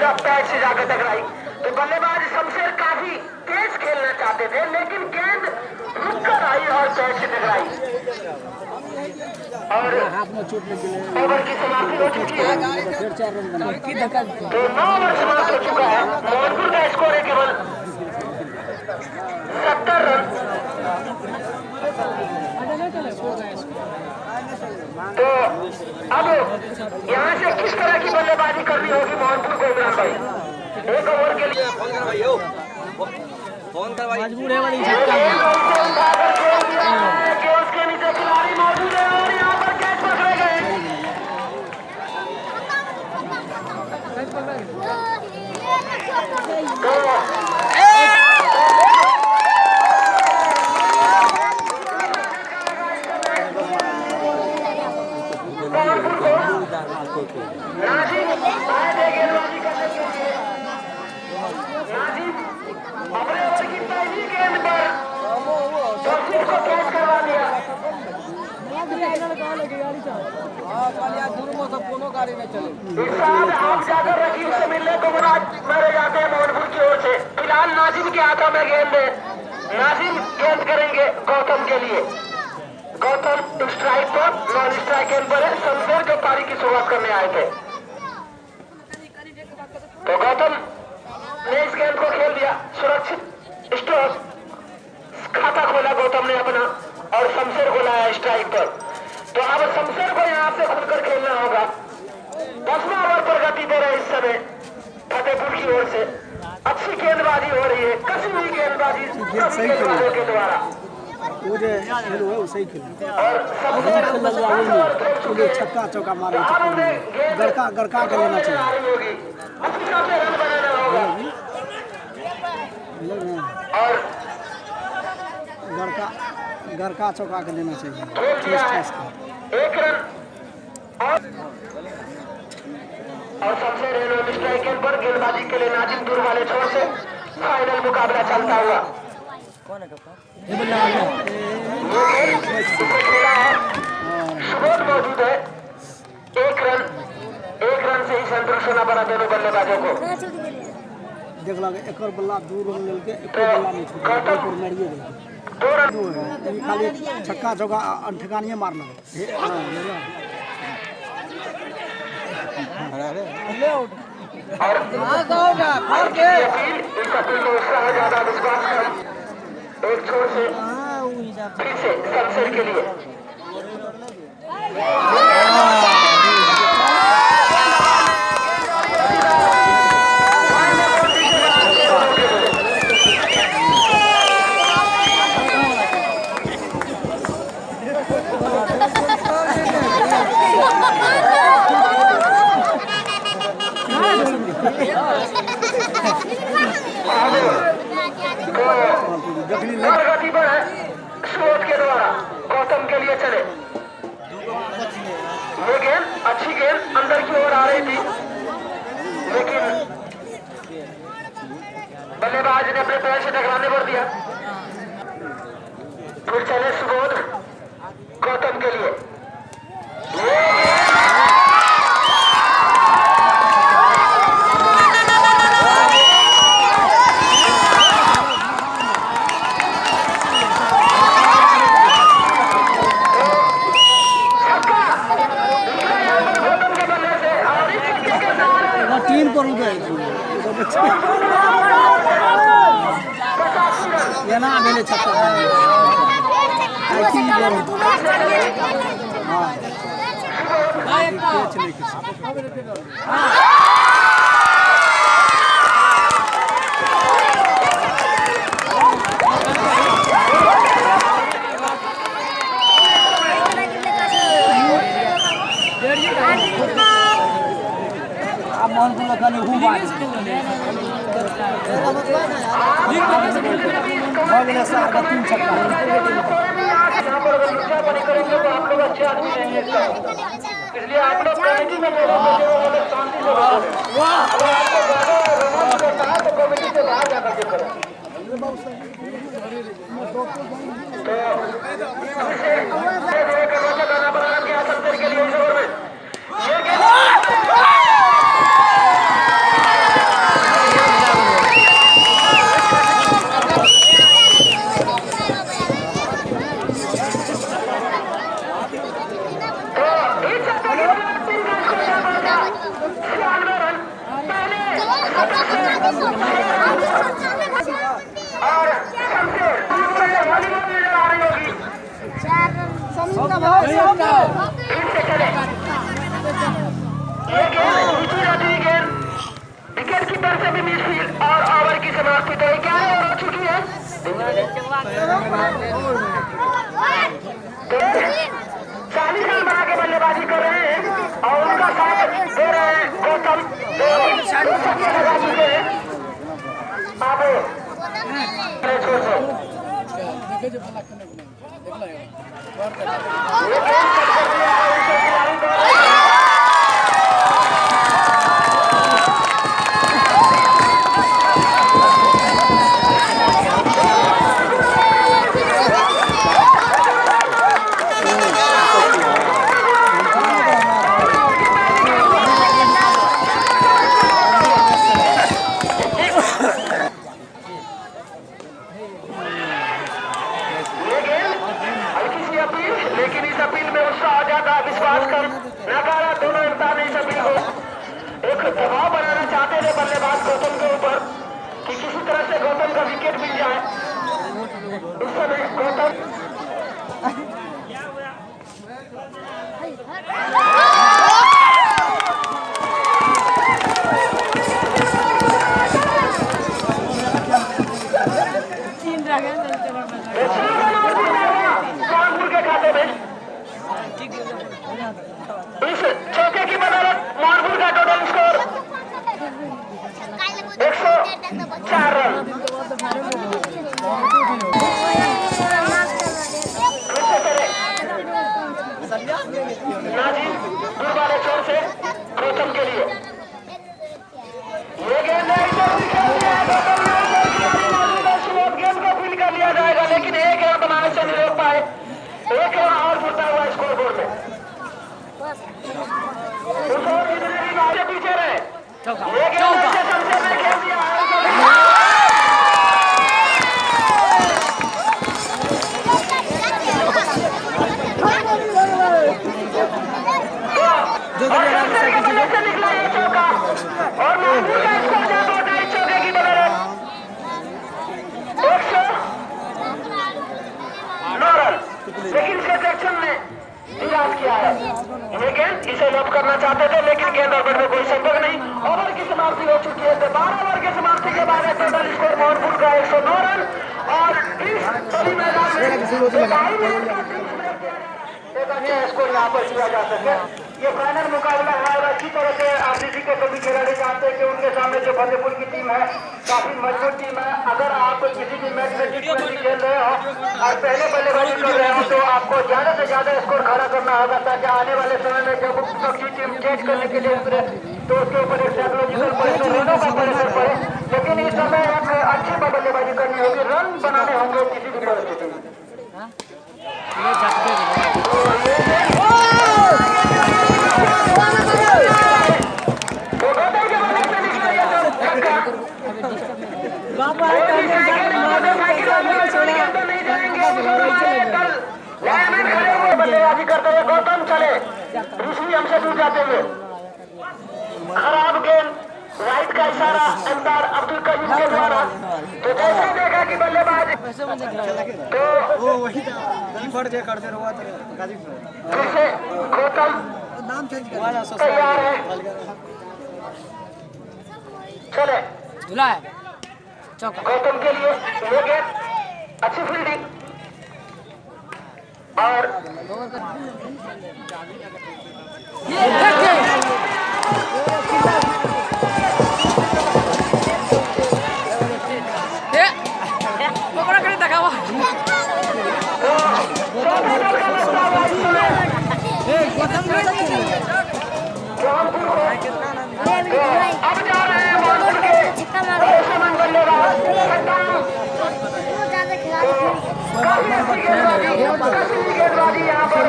का पैर से जाकर टकराई। तो बल्लेबाज शमशेर काफी तेज खेलना चाहते थे, लेकिन गेंद रुक कर आई और पैर से टकराई और ओवर की समाप्ति हो चुकी है। तो 9 ओवर समाप्त हो चुका है। मोहनपुर का स्कोर है केवल 70 रन। तो अब यहाँ से किस तरह की बल्लेबाजी करनी होगी मोहनपुर को इमरान भाई? एक ओवर के लिए फोन करवाइए। उसके नीचे खिलाड़ी मौजूद है और यहाँ पर कैच पकड़े गए। अपने ओवर की पहली गेंद पर जॉर्जिन को कैच करवा दिया। आप जाकर रखी उसे मिलने को मारे जाते हैं मोहनपुर की ओर से। फिलहाल नाजिम के हाथों में गेंद है। नाजिम गेंद करेंगे गौतम के लिए। गौतम स्ट्राइक पर, नॉन स्ट्राइक गेंद पर है। शमशेर जो पारी की शुरुआत करने आए थे, तो गौतम ने इस गेंद को खेल दिया। सुरक्षित स्ट्रोक खाता खोला गौतम ने अपना और शमशेर को लाया स्ट्राइक पर। तो अब शमशेर को यहाँ से खुलकर खेलना होगा। 10वां ओवर पर गति दे रहे इस समय फतेहपुर की ओर से। अच्छी गेंदबाजी हो रही है, कसी हुई गेंदबाजी गेंदबाजों के द्वारा। छक्का चौका मारे गड़का के लेना चाहिए और गड़का चौका के लेना चाहिए। एक रन और शमशेर स्ट्राइक पर गेंदबाजी के लिए नाजिम दूर वाले छोर से फाइनल मुकाबला चलता हुआ। सुबोध मौजूद है। एक रन से ही संतोष होना पड़ा दोनों बल्लेबाजों को। देख लगे एक बल्ला दूर मिलके एक बल्ला नहीं छूटा, मारिए खाली छक्का चौका ठिकानिए मारना। ज्यादा विश्वास कर एक छोर से फिर से शमशेर के लिए गति पर है। स्कोर के द्वारा गौतम के लिए चले। ये गेंद अच्छी गेंद अंदर की ओर आ रही थी, लेकिन बल्लेबाज ने अपने पैर से टकराने पर दिया। फिर चले सुबोध गौतम के लिए। तीन पर ना मेरे छक्का करेंगे तो आप लोग अच्छे आदमी नहीं, इसलिए आप लोग कमेटी में शांति से तो कमेटी से बाहर जाकर के करें। के लिए और शमशेर वॉलीबॉल नजर आ रही होगी। फिर से चले ये गेंद नीचे जाती हुई गेंद विकेट कीपर से भी मिसफील्ड और ओवर की समाप्ति तो 11 ओवर हो चुकी है। 40 रन बना के बल्लेबाजी कर रहे हैं और उनका साथ दे रहे हैं गौतम जो छक्के लगा चुके हैं। अब छोड़ दो ये गेंद कट कर दिया है उनसे खिलाड़ी दौड़ रहे हैं। लेकिन इस अपील में उत्साह आ जाता विश्वास कर नकारा दोनों इंसान इस अपील को एक दबाव बनाना चाहते थे बल्लेबाज गौतम के ऊपर कि किसी तरह से गौतम का विकेट मिल जाए। उस समय गौतम के खाते में इस चौके की बदौलत मानपुर का टोटल स्कोर 104 रन। फिर से करे नाजिम दूर वाले छोर से गौतम के लिए ये गेंद गेंद को फील कर लिया जाएगा लेकिन एक रन बनाने से नहीं रोक पाए। एक रन और जुड़ता हुआ स्कोर बोर्ड में पीछे रहे। ये गेंद शमशेर ने खेल दिया से निकला ये चौका और मानपुर का स्कोर जाता है चौके की बदौलत 109 रन। लेकिन इसके एक्शन ने निराश किया है। ये गेंद इसे लॉक करना चाहते थे लेकिन गेंद ओवर में कोई संपर्क नहीं। ओवर की समाप्ति हो चुकी है। 12 ओवर की समाप्ति के बाद टोटल स्कोर मानपुर का 109 रन और इस बड़ी मैदान में स्कोर यहाँ पर किया जा सके। ये फाइनल मुकाबला है और अच्छी तरह से आरसीसी के सभी खिलाड़ी जानते हैं कि उनके सामने जो फतेहपुर की टीम है काफी मजबूत टीम है। अगर आप किसी भी मैच में T20 खेल रहे हो और पहले बल्लेबाजी कर रहे हो तो आपको ज्यादा से ज्यादा स्कोर खड़ा करना होगा ताकि आने वाले समय में जब पक्षी टीम चेंज करने के लिए उतरे तो उसके ऊपर एक साइकोलॉजिकल प्रेशर रनों का प्रेशर पड़े। लेकिन इस समय एक अच्छी बल्लेबाजी करनी होगी, रन बनाने होंगे किसी भी परिस्थिति में। बल्लेबाजी करते हुए गौतम चले ऋषि हमसे दूर जाते हुए खराब गेंद राइट का इशारा अंतर अब्दुल कयूम के द्वारा। तो जैसे देखा कि बल्लेबाज तो फिर से गौतम तैयार है चले गौतम के लिए ये गेंद अच्छी फील्डिंग और पकड़ा कर देखा हुआ अब जा रहे हैं मानपुर के बल्लेबाज काफी अच्छी गेंदबाजी यहाँ पर